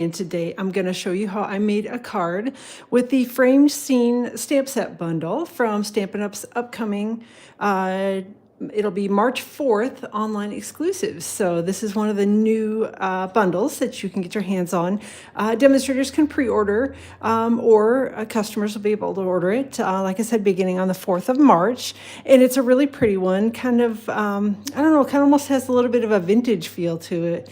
And today I'm going to show you how I made a card with the framed scene stamp set bundle from Stampin' Up's upcoming, it'll be March 4th online exclusives. So this is one of the new bundles that you can get your hands on. Demonstrators can pre-order or customers will be able to order it, like I said, beginning on the 4th of March. And it's a really pretty one, kind of, I don't know, kind of almost has a little bit of a vintage feel to it,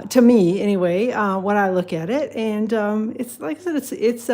to me anyway, when I look at it. And it's, like I said, it's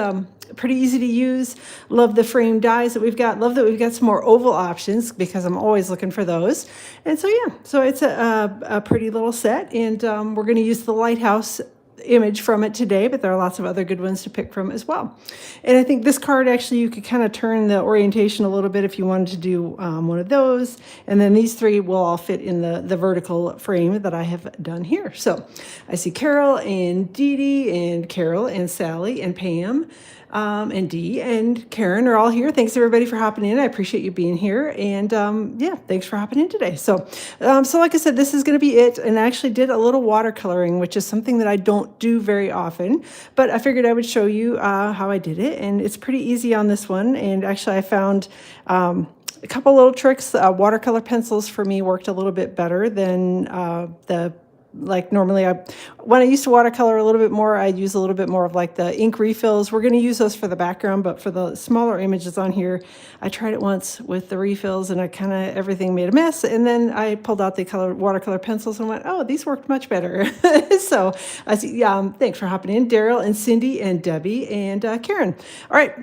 pretty easy to use. Love the frame dies that we've got. Love that we've got some more oval options because I'm always looking for those. And so, yeah, so it's a pretty little set. And we're going to use the lighthouse image from it today, but there are lots of other good ones to pick from as well. And I think this card, actually, you could kind of turn the orientation a little bit if you wanted to do one of those. And then these three will all fit in the vertical frame that I have done here. So I see Carol and Dee Dee and Carol and Sally and Pam. And Dee and Karen are all here. Thanks everybody for hopping in. I appreciate you being here. And yeah, thanks for hopping in today. So, so like I said, this is going to be it. And I actually did a little watercoloring, which is something that I don't do very often, but I figured I would show you how I did it. And it's pretty easy on this one. And actually I found a couple little tricks. Watercolor pencils for me worked a little bit better than like normally when I used to watercolor a little bit more, I'd use a little bit more of like the ink refills. We're going to use those for the background, but for the smaller images on here, I tried it once with the refills and I kind of, everything made a mess. And then I pulled out the watercolor pencils and went, oh, these worked much better. So I see, yeah, thanks for hopping in, Daryl and Cindy and Debbie and Karen. All right.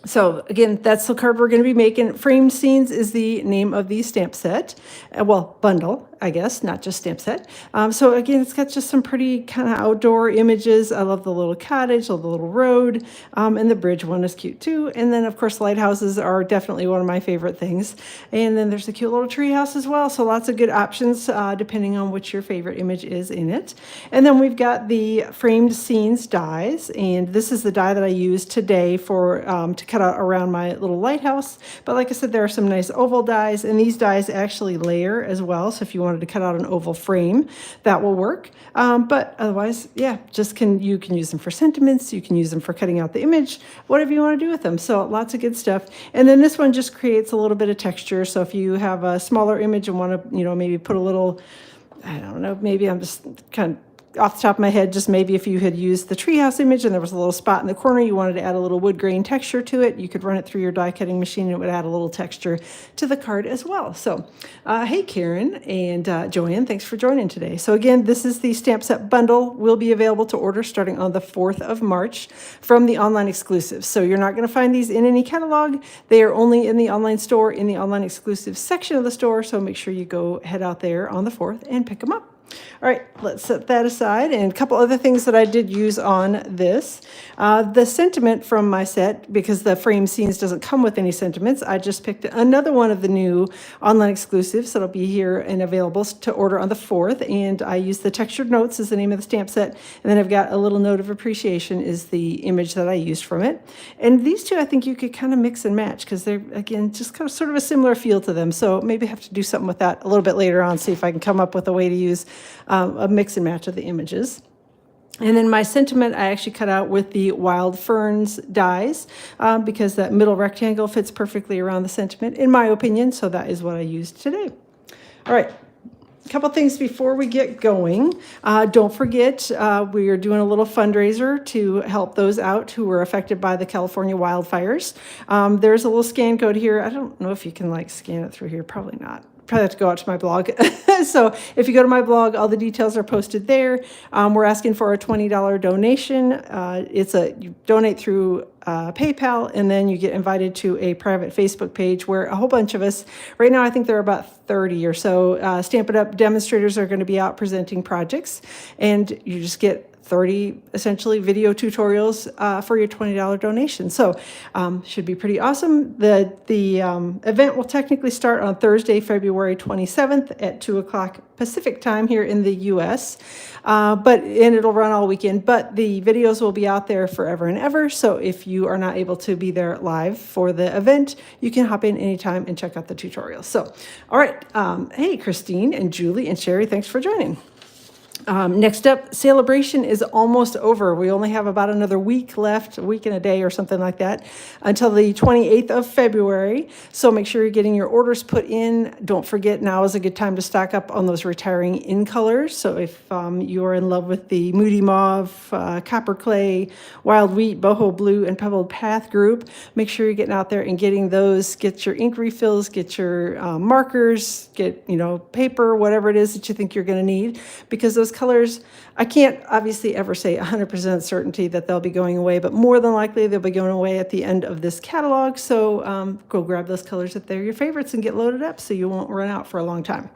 So again, that's the card we're going to be making. Framed Scenes is the name of the stamp set. Well, bundle, I guess, not just stamp set. So again, it's got just some pretty kind of outdoor images. I love the little cottage, the little road, and the bridge one is cute too. And then of course, lighthouses are definitely one of my favorite things. And then there's a cute little tree house as well. So lots of good options depending on which your favorite image is in it. And then we've got the Framed Scenes dies. And this is the die that I used today for to cut out around my little lighthouse. But like I said, there are some nice oval dies, and these dies actually layer as well. So if you wanted to cut out an oval frame, that will work. But otherwise, yeah, you can use them for sentiments. You can use them for cutting out the image, whatever you want to do with them. So lots of good stuff. And then this one just creates a little bit of texture. So if you have a smaller image and want to, maybe put a little, I don't know, maybe I'm just kind of off the top of my head, just maybe if you had used the treehouse image and there was a little spot in the corner, you wanted to add a little wood grain texture to it, you could run it through your die cutting machine and it would add a little texture to the card as well. So, hey Karen and Joanne, thanks for joining today. So again, this is the stamp set bundle. Will be available to order starting on the 4th of March from the online exclusives. So you're not going to find these in any catalog. They are only in the online store, in the online exclusive section of the store. So make sure you go head out there on the 4th and pick them up. All right, let's set that aside. And a couple other things that I did use on this. The sentiment from my set, because the Frame Scenes doesn't come with any sentiments, I just picked another one of the new online exclusives that'll be here and available to order on the 4th. And I used the Textured Notes as the name of the stamp set. And then I've got a little note of appreciation is the image that I used from it. And these two, I think you could kind of mix and match because they're, again, just kind of sort of a similar feel to them. So maybe I have to do something with that a little bit later on, see if I can come up with a way to use a mix and match of the images. And then my sentiment I actually cut out with the Wild Ferns dies because that middle rectangle fits perfectly around the sentiment, in my opinion. So that is what I used today. All right. A couple things before we get going. Don't forget, we are doing a little fundraiser to help those out who were affected by the California wildfires. There's a little scan code here. I don't know if you can like scan it through here. Probably not. Probably have to go out to my blog. So if you go to my blog, all the details are posted there. We're asking for a $20 donation. You donate through PayPal, and then you get invited to a private Facebook page where a whole bunch of us, right now I think there are about 30 or so Stampin' Up! Demonstrators are going to be out presenting projects, and you just get 30 essentially video tutorials for your $20 donation. So should be pretty awesome. The event will technically start on Thursday, February 27th at 2 o'clock Pacific time here in the US, and it'll run all weekend, but the videos will be out there forever and ever. So if you are not able to be there live for the event, you can hop in anytime and check out the tutorials. So, all right. Hey, Christine and Julie and Sherry, thanks for joining. Next up, celebration is almost over. We only have about another week left, a week and a day or something like that, until the 28th of February. So make sure you're getting your orders put in. Don't forget, now is a good time to stock up on those retiring in colors. So if you are in love with the Moody Mauve, Copper Clay, Wild Wheat, Boho Blue, and Pebbled Path group, make sure you're getting out there and getting those. Get your ink refills, get your markers, get, paper, whatever it is that you think you're going to need, because those colors, I can't obviously ever say 100% certainty that they'll be going away, but more than likely they'll be going away at the end of this catalog. So go grab those colors if they're your favorites and get loaded up so you won't run out for a long time.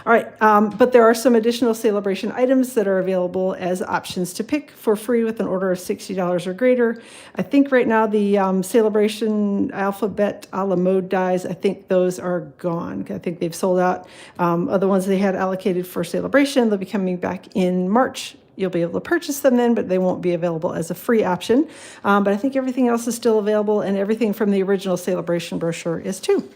All right, but there are some additional celebration items that are available as options to pick for free with an order of $60 or greater. I think right now the celebration alphabet a la mode dies, I think those are gone. I think they've sold out. Other ones they had allocated for celebration, they'll be coming back in March. You'll be able to purchase them then, but they won't be available as a free option. But I think everything else is still available, and everything from the original celebration brochure is too.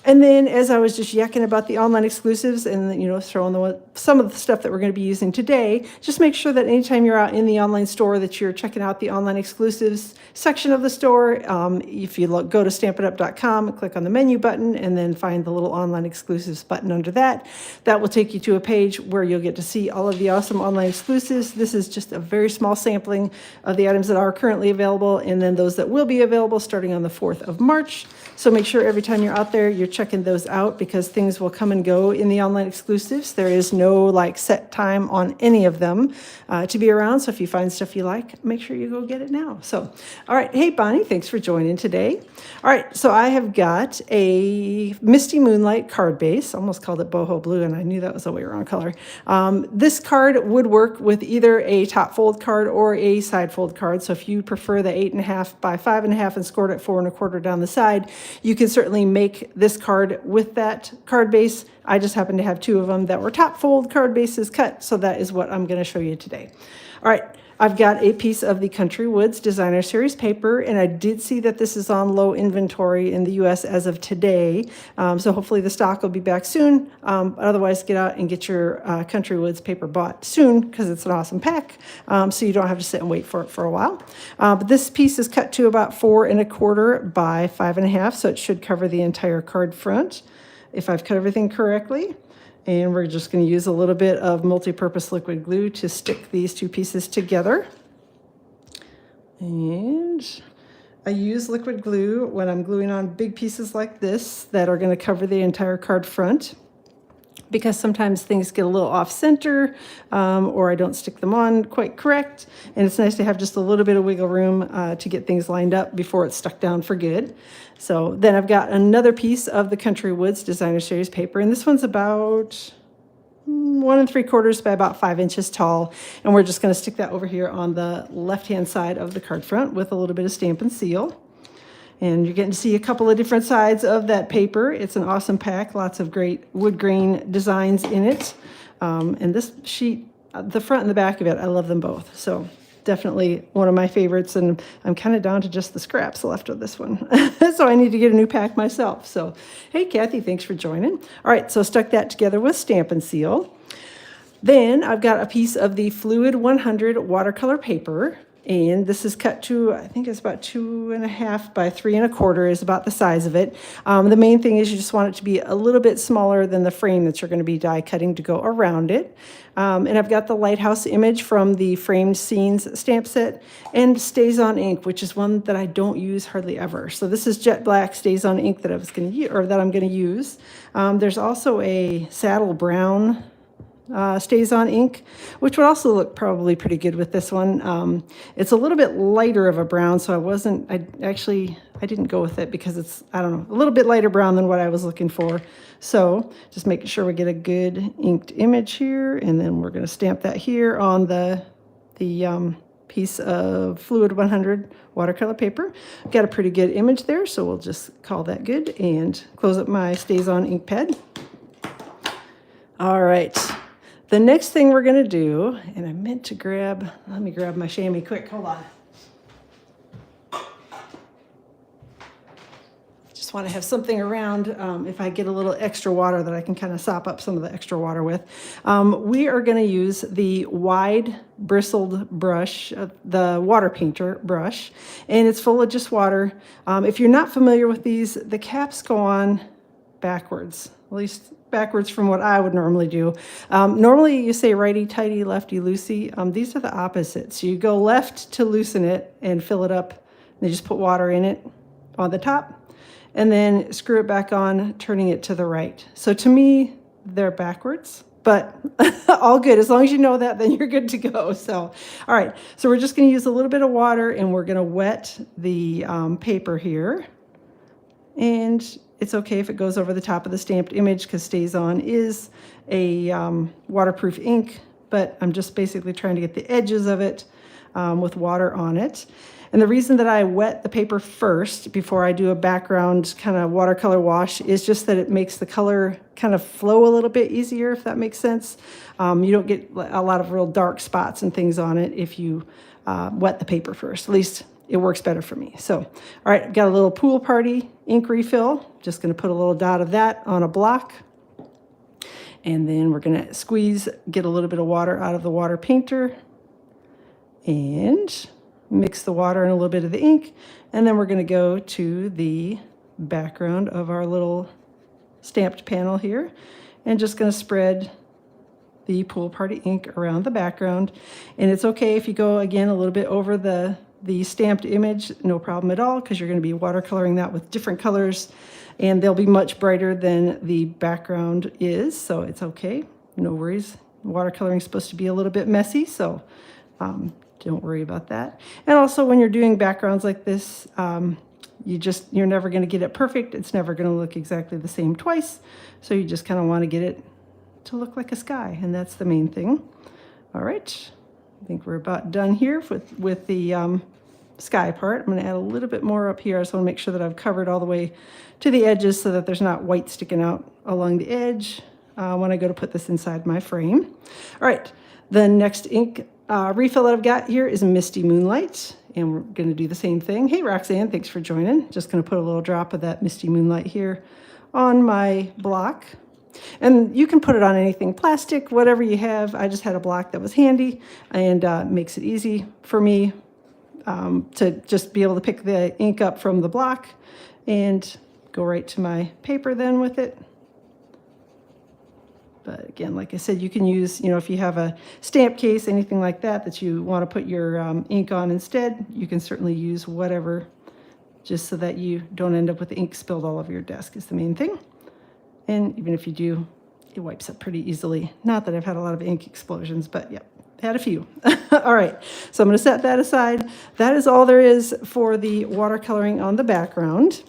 And then as I was just yakking about the online exclusives and, throwing some of the stuff that we're going to be using today, just make sure that anytime you're out in the online store that you're checking out the online exclusives section of the store. If you go to stampinup.com and click on the menu button and then find the little online exclusives button under that, that will take you to a page where you'll get to see all of the awesome online exclusives. This is just a very small sampling of the items that are currently available, and then those that will be available starting on the 4th of March. So make sure every time you're out there, you're checking those out, because things will come and go in the online exclusives. There is no set time on any of them to be around. So if you find stuff you like, make sure you go get it now. So, all right. Hey, Bonnie, thanks for joining today. All right. So I have got a Misty Moonlight card base. Almost called it Boho Blue, and I knew that was the way wrong color. This card would work with either a top fold card or a side fold card. So if you prefer the 8.5 by 5.5 and scored at 4 1/4 down the side, you can certainly make this card with that card base. I just happen to have two of them that were top fold card bases cut, so that is what I'm going to show you today. All right, I've got a piece of the Country Woods Designer Series paper, and I did see that this is on low inventory in the US as of today, so hopefully the stock will be back soon. Otherwise, get out and get your Country Woods paper bought soon, because it's an awesome pack, so you don't have to sit and wait for it for a while. But this piece is cut to about 4 1/4 by 5.5, so it should cover the entire card front, if I've cut everything correctly. And we're just going to use a little bit of multi-purpose liquid glue to stick these two pieces together. And I use liquid glue when I'm gluing on big pieces like this that are going to cover the entire card front, because sometimes things get a little off center, or I don't stick them on quite correct. And it's nice to have just a little bit of wiggle room to get things lined up before it's stuck down for good. So then I've got another piece of the Country Woods Designer Series paper, and this one's about 1 3/4 by about 5 inches tall. And we're just going to stick that over here on the left-hand side of the card front with a little bit of Stampin' Seal. And you're getting to see a couple of different sides of that paper. It's an awesome pack, lots of great wood grain designs in it. And this sheet, the front and the back of it, I love them both. So definitely one of my favorites, and I'm kind of down to just the scraps left of this one. So I need to get a new pack myself. So, hey, Kathy, thanks for joining. All right, so stuck that together with Stampin' Seal. Then I've got a piece of the Fluid 100 watercolor paper. And this is cut to, I think it's about 2.5 by 3 1/4 is about the size of it. The main thing is you just want it to be a little bit smaller than the frame that you're going to be die cutting to go around it. And I've got the lighthouse image from the Framed Scenes stamp set, and Stays on Ink, which is one that I don't use hardly ever. So this is jet black Stays on Ink that I was going to use, or that I'm going to use. There's also a saddle brown Stays on Ink, which would also look probably pretty good with this one. It's a little bit lighter of a brown, so I didn't go with it because it's, I don't know, a little bit lighter brown than what I was looking for. So just making sure we get a good inked image here, and then we're going to stamp that here on the piece of Fluid 100 watercolor paper. Got a pretty good image there, so we'll just call that good and close up my Stays on Ink pad. All right. The next thing we're going to do, and I meant to let me grab my chamois quick. Hold on. just want to have something around if I get a little extra water that I can kind of sop up some of the extra water with. We are going to use the wide bristled brush, the water painter brush, and it's full of just water. If you're not familiar with these, the caps go on backwards, at least backwards from what I would normally do. Normally you say righty-tighty, lefty-loosey. These are the opposites. You go left to loosen it and fill it up. They just put water in it on the top and then screw it back on, turning it to the right. So to me, they're backwards, but all good. As long as you know that, then you're good to go. So, all right. So we're just going to use a little bit of water and we're going to wet the paper here. And it's okay if it goes over the top of the stamped image because StazOn is a waterproof ink, but I'm just basically trying to get the edges of it with water on it. And the reason that I wet the paper first before I do a background kind of watercolor wash is just that it makes the color kind of flow a little bit easier, if that makes sense. You don't get a lot of real dark spots and things on it if you wet the paper first. At least it works better for me. So, all right, got a little Pool Party ink refill. Just going to put a little dot of that on a block. And then we're going to squeeze, get a little bit of water out of the water painter and mix the water and a little bit of the ink. And then we're going to go to the background of our little stamped panel here and just going to spread the Pool Party ink around the background. And it's okay if you go again a little bit over the stamped image, no problem at all, because you're going to be watercoloring that with different colors and they'll be much brighter than the background is, so it's okay, no worries. Watercoloring is supposed to be a little bit messy, so don't worry about that. And also when you're doing backgrounds like this, you're never going to get it perfect. It's never going to look exactly the same twice, so you just kind of want to get it to look like a sky, and that's the main thing. All right, I think we're about done here with the sky part. I'm going to add a little bit more up here. I just want to make sure that I've covered all the way to the edges so that there's not white sticking out along the edge when I go to put this inside my frame. All right, the next ink refill that I've got here is Misty Moonlight, and we're going to do the same thing. Hey, Roxanne, thanks for joining. Just going to put a little drop of that Misty Moonlight here on my block. And you can put it on anything, plastic, whatever you have. I just had a block that was handy and makes it easy for me to just be able to pick the ink up from the block and go right to my paper then with it. But again, like I said, you can use, if you have a stamp case, anything like that you want to put your ink on instead, you can certainly use whatever, just so that you don't end up with ink spilled all over your desk is the main thing. And even if you do, it wipes up pretty easily. Not that I've had a lot of ink explosions, but yeah, had a few. All right, so I'm going to set that aside. That is all there is for the watercoloring on the background.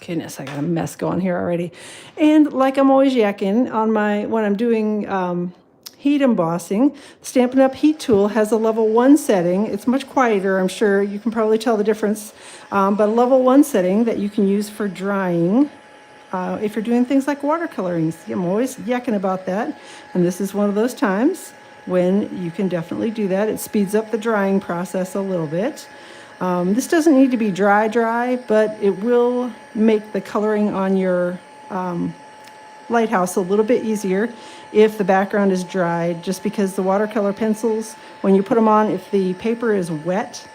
Goodness, I got a mess going here already. And like I'm always yakking on when I'm doing heat embossing, Stampin' Up! Heat tool has a level 1 setting. It's much quieter, I'm sure. You can probably tell the difference. But a level 1 setting that you can use for drying if you're doing things like watercoloring. See, I'm always yakking about that. And this is one of those times when you can definitely do that. It speeds up the drying process a little bit. This doesn't need to be dry, but it will make the coloring on your lighthouse a little bit easier if the background is dry, just because the watercolor pencils, when you put them on, if the paper is wet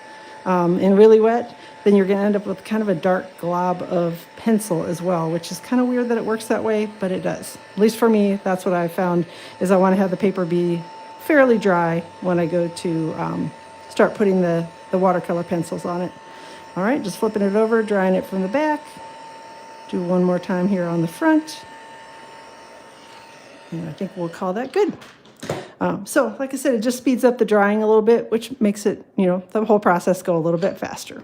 and really wet, then you're going to end up with kind of a dark glob of pencil as well, which is kind of weird that it works that way, but it does. At least for me, that's what I found, is I want to have the paper be fairly dry when I go to start putting the watercolor pencils on it. All right, just flipping it over, drying it from the back. Do one more time here on the front. And I think we'll call that good. So like I said, it just speeds up the drying a little bit, which makes it, the whole process go a little bit faster.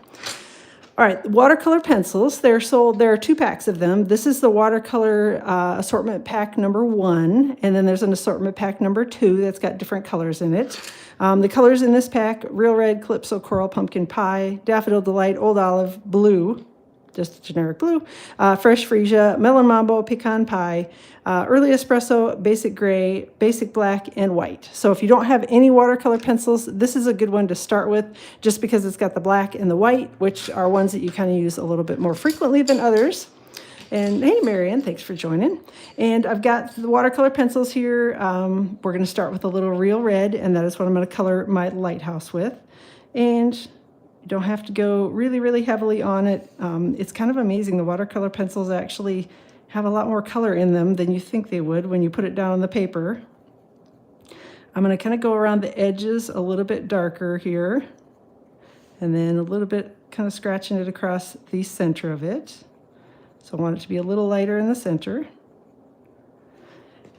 All right, watercolor pencils, they're sold, there are 2 packs of them. This is the watercolor assortment pack number 1, and then there's an assortment pack number 2 that's got different colors in it. The colors in this pack: Real Red, Calypso, Coral, Pumpkin Pie, Daffodil Delight, Old Olive, Blue, just generic blue, fresh freesia, melon mambo, pecan pie, early espresso, basic gray, basic black, and white. So if you don't have any watercolor pencils, this is a good one to start with, just because it's got the black and the white, which are ones that you kind of use a little bit more frequently than others. And hey, Marianne, thanks for joining. And I've got the watercolor pencils here. We're going to start with a little real red, and that is what I'm going to color my lighthouse with. And you don't have to go really, really heavily on it. It's kind of amazing. The watercolor pencils actually have a lot more color in them than you think they would when you put it down on the paper. I'm going to kind of go around the edges a little bit darker here, and then a little bit kind of scratching it across the center of it. So I want it to be a little lighter in the center.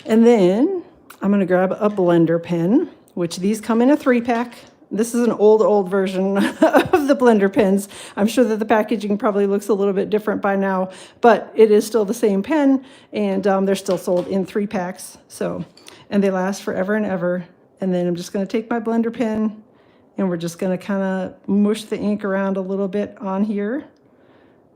And then I'm going to grab a blender pen, which these come in a 3-pack. This is an old version of the blender pens. I'm sure that the packaging probably looks a little bit different by now, but it is still the same pen, and they're still sold in 3-packs. So, and they last forever and ever. And then I'm just going to take my blender pen, and we're just going to kind of mush the ink around a little bit on here.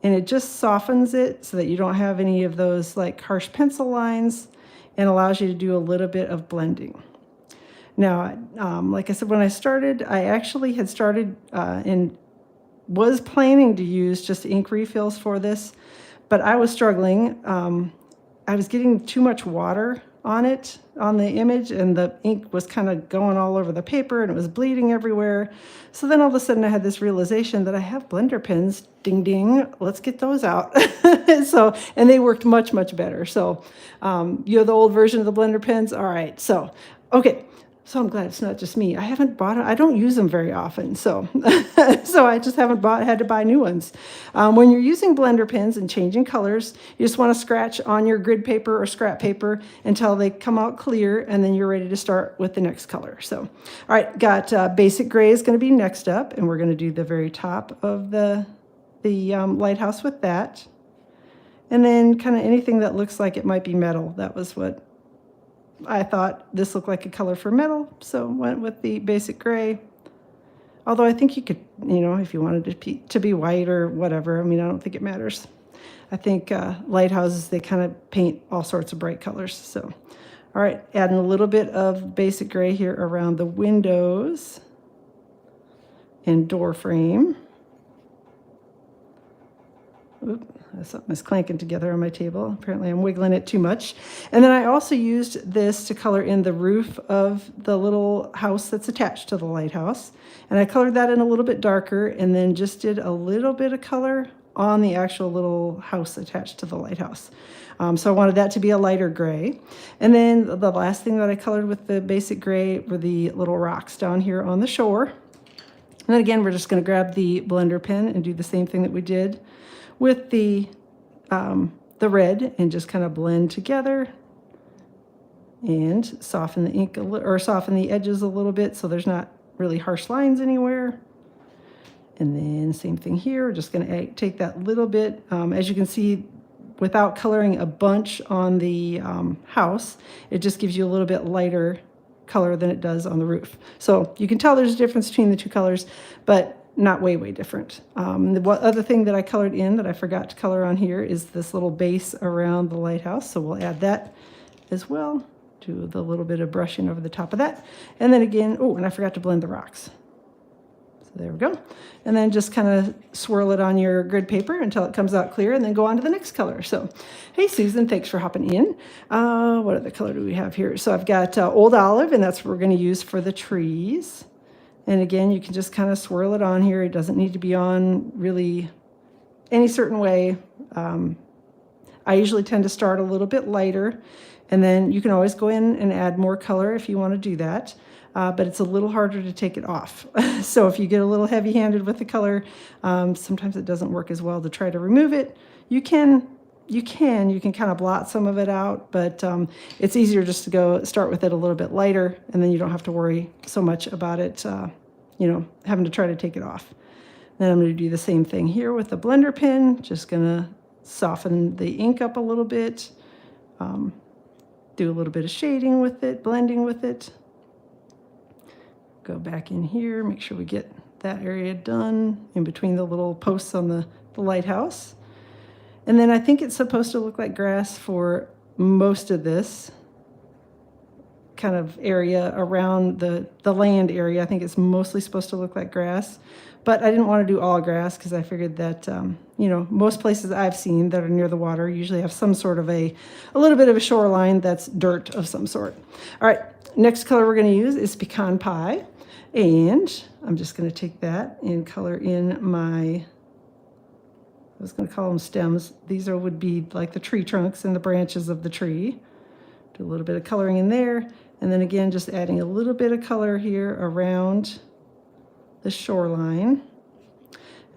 And it just softens it so that you don't have any of those like harsh pencil lines, and allows you to do a little bit of blending. Now, like I said, when I started, I actually had started and was planning to use just ink refills for this, but I was struggling. I was getting too much water on it, on the image, and the ink was kind of going all over the paper, and it was bleeding everywhere. So then all of a sudden I had this realization that I have blender pens, ding, ding, let's get those out. So, and they worked much, much better. So you have the old version of the blender pens. All right. So, okay. So I'm glad it's not just me. I haven't bought it. I don't use them very often. So, so I just haven't had to buy new ones. When you're using blender pens and changing colors, you just want to scratch on your grid paper or scrap paper until they come out clear, and then you're ready to start with the next color. So, all right, got basic gray is going to be next up, and we're going to do the very top of the lighthouse with that. And then kind of anything that looks like it might be metal. That was what I thought this looked like a color for metal, so went with the basic gray. Although I think you could, you know, if you wanted it to be white or whatever, I mean, I don't think it matters. I think lighthouses, they kind of paint all sorts of bright colors. So, all right, adding a little bit of basic gray here around the windows and door frame. Oop. Something is clanking together on my table. Apparently I'm wiggling it too much. And then I also used this to color in the roof of the little house that's attached to the lighthouse. And I colored that in a little bit darker, and then just did a little bit of color on the actual little house attached to the lighthouse. So I wanted that to be a lighter gray. And then the last thing that I colored with the basic gray were the little rocks down here on the shore. And then again, we're just going to grab the blender pen and do the same thing that we did with the red, and just kind of blend together and soften the ink or soften the edges a little bit so there's not really harsh lines anywhere. And then same thing here, we're just going to take that little bit, as you can see, without coloring a bunch on the house, it just gives you a little bit lighter color than it does on the roof. So you can tell there's a difference between the two colors, but not way different. The other thing that I colored in that I forgot to color on here is this little base around the lighthouse. So we'll add that as well. Do the little bit of brushing over the top of that. And then again, oh, and I forgot to blend the rocks. So there we go. And then just kind of swirl it on your grid paper until it comes out clear, and then go on to the next color. So, hey, Susan, thanks for hopping in. What other color do we have here? So I've got Old Olive, and that's what we're going to use for the trees. And again, you can just kind of swirl it on here. It doesn't need to be on really any certain way. I usually tend to start a little bit lighter, and then you can always go in and add more color if you want to do that. But it's a little harder to take it off. So if you get a little heavy-handed with the color, sometimes it doesn't work as well to try to remove it. You can kind of blot some of it out, but it's easier just to start with it a little bit lighter, and then you don't have to worry so much about it, having to try to take it off. Then I'm going to do the same thing here with the blender pen, just going to soften the ink up a little bit, do a little bit of shading with it, blending with it. Go back in here, make sure we get that area done in between the little posts on the lighthouse. And then I think it's supposed to look like grass for most of this kind of area around the land area. I think it's mostly supposed to look like grass, but I didn't want to do all grass because I figured that, you know, most places I've seen that are near the water usually have some sort of a little bit of a shoreline that's dirt of some sort. All right, next color we're going to use is pecan pie. And I'm just going to take that and color in my, I was going to call them stems. These would be like the tree trunks and the branches of the tree. Do a little bit of coloring in there. And then again, just adding a little bit of color here around the shoreline.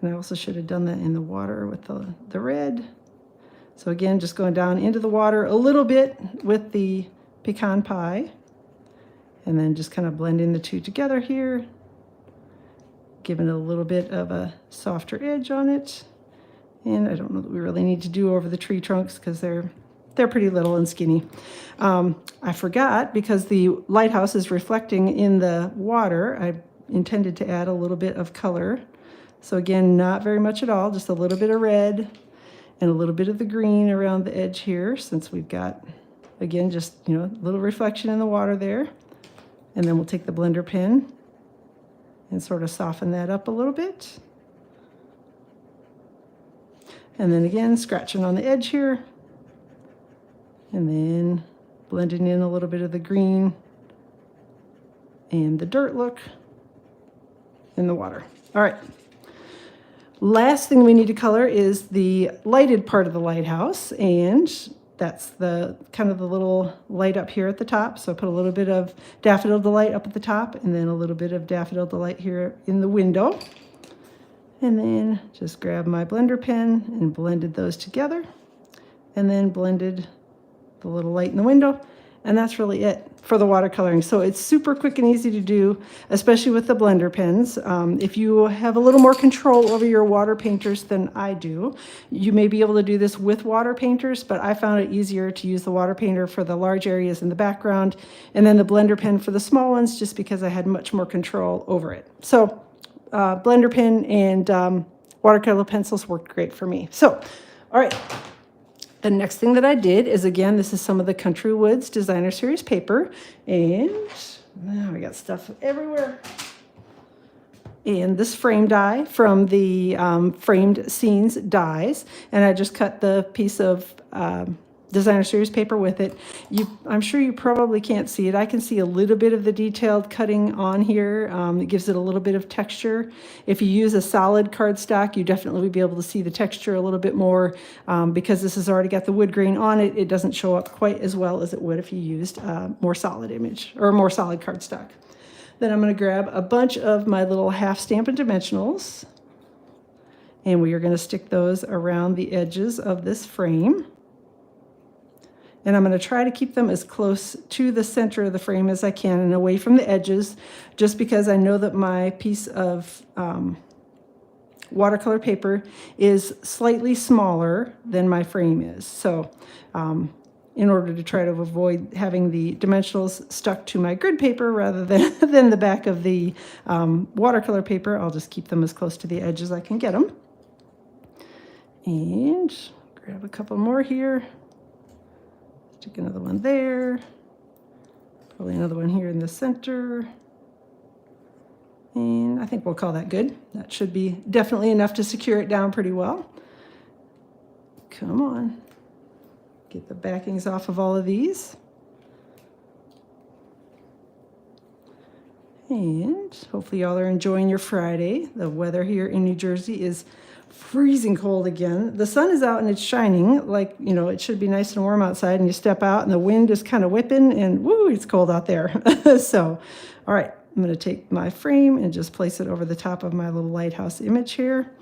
And I also should have done that in the water with the red. So again, just going down into the water a little bit with the pecan pie. And then just kind of blending the two together here. Giving it a little bit of a softer edge on it. And I don't know that we really need to do over the tree trunks because they're pretty little and skinny. I forgot, because the lighthouse is reflecting in the water, I intended to add a little bit of color. So again, not very much at all, just a little bit of red and a little bit of the green around the edge here, since we've got, again, just, you know, a little reflection in the water there. And then we'll take the blender pen and sort of soften that up a little bit. And then again, scratching on the edge here. And then blending in a little bit of the green and the dirt look in the water. All right. Last thing we need to color is the lighted part of the lighthouse, and that's the kind of the little light up here at the top. So I put a little bit of Daffodil Delight up at the top, and then a little bit of Daffodil Delight here in the window. And then just grab my blender pen and blended those together, and then blended the little light in the window, and that's really it for the watercoloring. So it's super quick and easy to do, especially with the blender pens. If you have a little more control over your water painters than I do, you may be able to do this with water painters, but I found it easier to use the water painter for the large areas in the background, and then the blender pen for the small ones, just because I had much more control over it. So blender pen and watercolor pencils worked great for me. So, all right. The next thing that I did is, again, this is some of the Country Woods Designer Series paper, and now we got stuff everywhere. And this frame die from the Framed Scenes dies, and I just cut the piece of Designer Series paper with it. I'm sure you probably can't see it. I can see a little bit of the detailed cutting on here. It gives it a little bit of texture. If you use a solid cardstock, you definitely would be able to see the texture a little bit more. Because this has already got the wood grain on it, it doesn't show up quite as well as it would if you used more solid image or more solid cardstock. Then I'm going to grab a bunch of my little half Stampin' dimensionals, and we are going to stick those around the edges of this frame. And I'm going to try to keep them as close to the center of the frame as I can and away from the edges, just because I know that my piece of watercolor paper is slightly smaller than my frame is. So in order to try to avoid having the dimensionals stuck to my grid paper rather than the back of the watercolor paper, I'll just keep them as close to the edge as I can get them. And grab a couple more here. Stick another one there, probably another one here in the center, and I think we'll call that good. That should be definitely enough to secure it down pretty well. Come on, get the backings off of all of these. And hopefully y'all are enjoying your Friday. The weather here in New Jersey is freezing cold again. The sun is out and it's shining, like, you know, it should be nice and warm outside, and you step out and the wind is kind of whipping and woo, it's cold out there. So, all right, I'm going to take my frame and just place it over the top of my little lighthouse image here.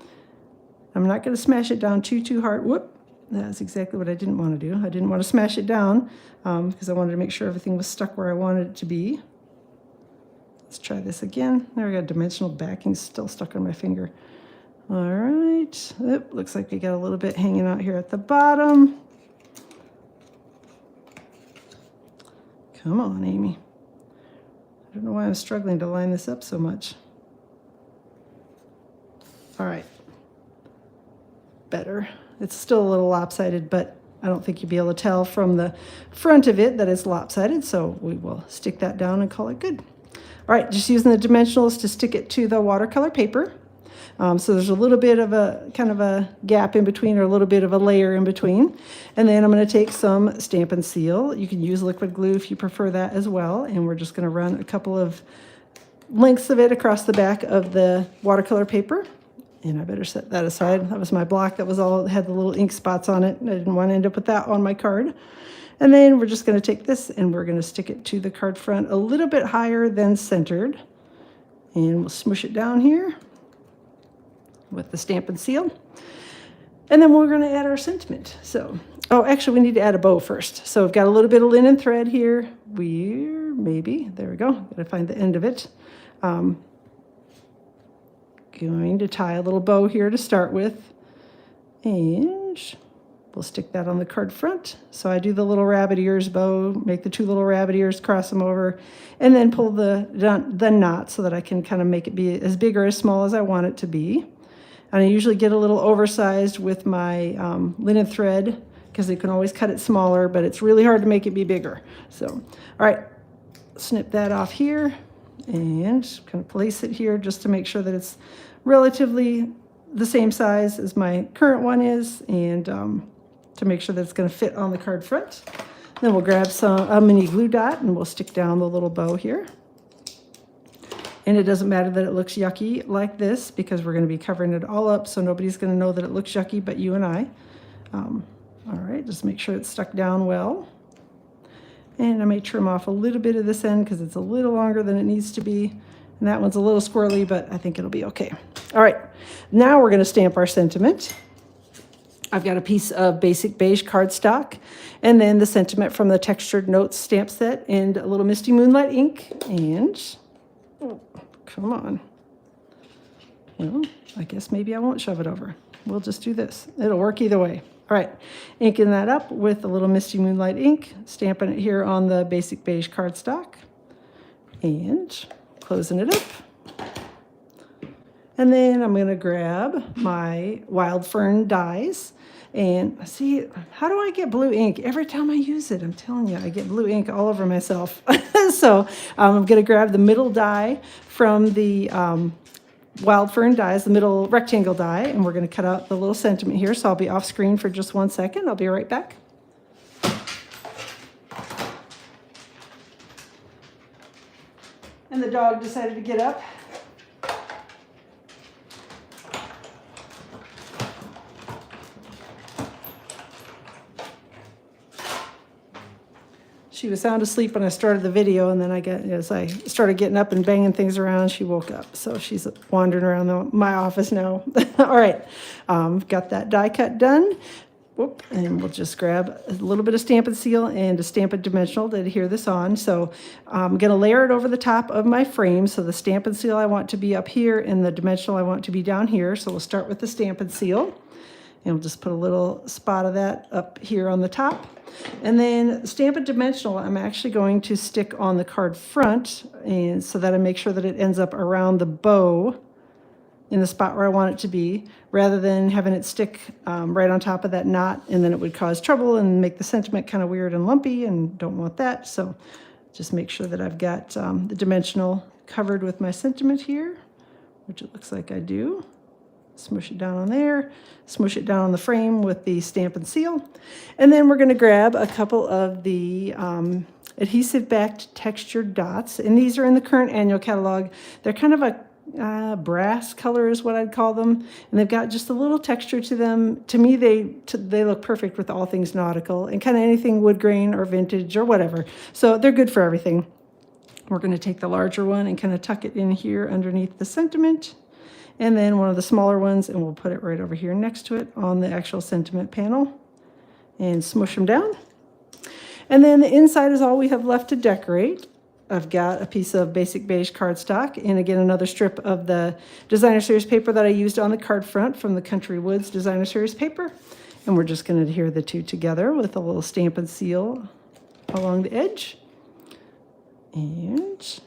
I'm not going to smash it down too hard. Whoop, that's exactly what I didn't want to do. I didn't want to smash it down because I wanted to make sure everything was stuck where I wanted it to be. Let's try this again. There, I got dimensional backing still stuck on my finger. All right, oop, looks like we got a little bit hanging out here at the bottom. Come on, Amy. I don't know why I'm struggling to line this up so much. All right, better. It's still a little lopsided, but I don't think you'll be able to tell from the front of it that it's lopsided, so we will stick that down and call it good. All right, just using the dimensionals to stick it to the watercolor paper. So there's a little bit of a kind of a gap in between, or a little bit of a layer in between. And then I'm going to take some Stampin' Seal. You can use liquid glue if you prefer that as well. And we're just going to run a couple of lengths of it across the back of the watercolor paper. And I better set that aside. That was my block that was all had the little ink spots on it. I didn't want to end up with that on my card. And then we're just going to take this and we're going to stick it to the card front a little bit higher than centered. And we'll smush it down here with the Stampin' Seal. And then we're going to add our sentiment. So, oh, actually we need to add a bow first. So I've got a little bit of linen thread here. There we go. Got to find the end of it. Going to tie a little bow here to start with. And we'll stick that on the card front. So I do the little rabbit ears bow, make the two little rabbit ears, cross them over, and then pull the knot so that I can kind of make it be as big or as small as I want it to be. And I usually get a little oversized with my linen thread because you can always cut it smaller, but it's really hard to make it be bigger. So, all right, snip that off here and kind of place it here just to make sure that it's relatively the same size as my current one is, and to make sure that it's going to fit on the card front. Then we'll grab a mini glue dot and we'll stick down the little bow here. And it doesn't matter that it looks yucky like this because we're going to be covering it all up, so nobody's going to know that it looks yucky but you and I. All right, just make sure it's stuck down well. And I may trim off a little bit of this end because it's a little longer than it needs to be. And that one's a little squirrely, but I think it'll be okay. All right, now we're going to stamp our sentiment. I've got a piece of basic beige cardstock, and then the sentiment from the Textured Notes stamp set, and a little Misty Moonlight ink, and oh, come on. Well, I guess maybe I won't shove it over. We'll just do this. It'll work either way. All right, inking that up with a little Misty Moonlight ink, stamping it here on the basic beige cardstock, and closing it up. And then I'm going to grab my Wild Fern dies. And see, how do I get blue ink? Every time I use it, I'm telling you, I get blue ink all over myself. So I'm going to grab the middle die from the Wild Fern dies, the middle rectangle die, and we're going to cut out the little sentiment here. So I'll be off screen for just 1 second. I'll be right back. And the dog decided to get up. She was sound asleep when I started the video, and then as I started getting up and banging things around, she woke up. So she's wandering around my office now. All right, got that die cut done. Whoop, and we'll just grab a little bit of Stampin' Seal and a Stampin' Dimensional to adhere this on. So I'm going to layer it over the top of my frame. So the Stampin' Seal I want to be up here, and the Dimensional I want to be down here. So we'll start with the Stampin' Seal. And we'll just put a little spot of that up here on the top. And then Stampin' Dimensional, I'm actually going to stick on the card front, and so that I make sure that it ends up around the bow in the spot where I want it to be, rather than having it stick right on top of that knot, and then it would cause trouble and make the sentiment kind of weird and lumpy, and don't want that. So just make sure that I've got the dimensional covered with my sentiment here, which it looks like I do. Smush it down on there, smush it down on the frame with the Stampin' Seal. And then we're going to grab a couple of the adhesive-backed textured dots, and these are in the current annual catalog. They're kind of a brass color is what I'd call them, and they've got just a little texture to them. To me, they look perfect with all things nautical and kind of anything wood grain or vintage or whatever. So they're good for everything. We're going to take the larger one and kind of tuck it in here underneath the sentiment. And then one of the smaller ones, and we'll put it right over here next to it on the actual sentiment panel and smush them down. And then the inside is all we have left to decorate. I've got a piece of basic beige cardstock, and again, another strip of the Designer Series paper that I used on the card front from the Country Woods Designer Series paper. And we're just going to adhere the two together with a little Stampin' Seal along the edge. And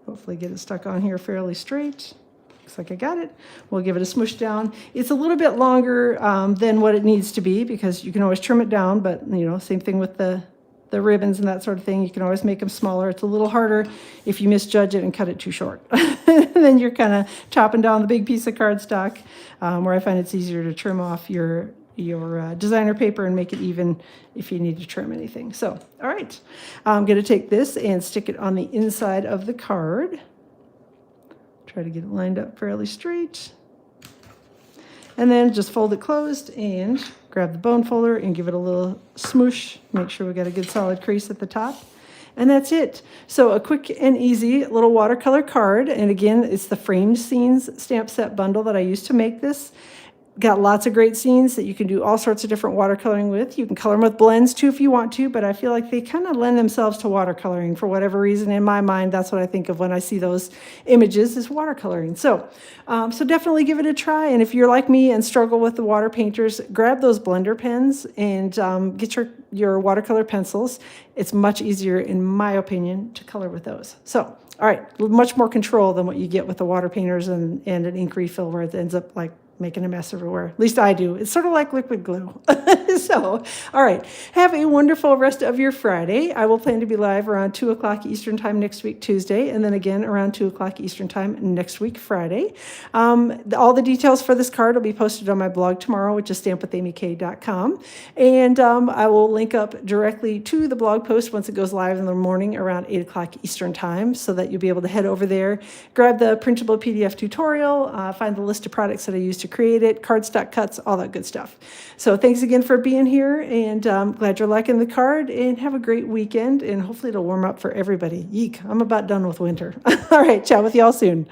hopefully get it stuck on here fairly straight. Looks like I got it. We'll give it a smoosh down. It's a little bit longer than what it needs to be because you can always trim it down, but same thing with the ribbons and that sort of thing. You can always make them smaller. It's a little harder if you misjudge it and cut it too short. Then you're kind of chopping down the big piece of cardstock, where I find it's easier to trim off your designer paper and make it even if you need to trim anything. So, all right, I'm going to take this and stick it on the inside of the card. Try to get it lined up fairly straight. And then just fold it closed and grab the bone folder and give it a little smoosh. Make sure we got a good solid crease at the top. And that's it. So a quick and easy little watercolor card. And again, it's the Framed Scenes stamp set bundle that I used to make this. Got lots of great scenes that you can do all sorts of different watercoloring with. You can color them with blends too if you want to, but I feel like they kind of lend themselves to watercoloring for whatever reason. In my mind, that's what I think of when I see those images is watercoloring. So definitely give it a try. And if you're like me and struggle with the water painters, grab those blender pens and get your watercolor pencils. It's much easier, in my opinion, to color with those. So, all right, much more control than what you get with the water painters and an ink refill where it ends up like making a mess everywhere. At least I do. It's sort of like liquid glue. So, all right. Have a wonderful rest of your Friday. I will plan to be live around 2 o'clock Eastern Time next week, Tuesday, and then again around 2 o'clock Eastern Time next week, Friday. All the details for this card will be posted on my blog tomorrow, which is stampwithamyk.com. And I will link up directly to the blog post once it goes live in the morning around 8 o'clock Eastern Time so that you'll be able to head over there, grab the printable PDF tutorial, find the list of products that I use to create it, cardstock cuts, all that good stuff. So thanks again for being here, and glad you're liking the card, and have a great weekend, and hopefully it'll warm up for everybody. Yeek, I'm about done with winter. All right, chat with y'all soon.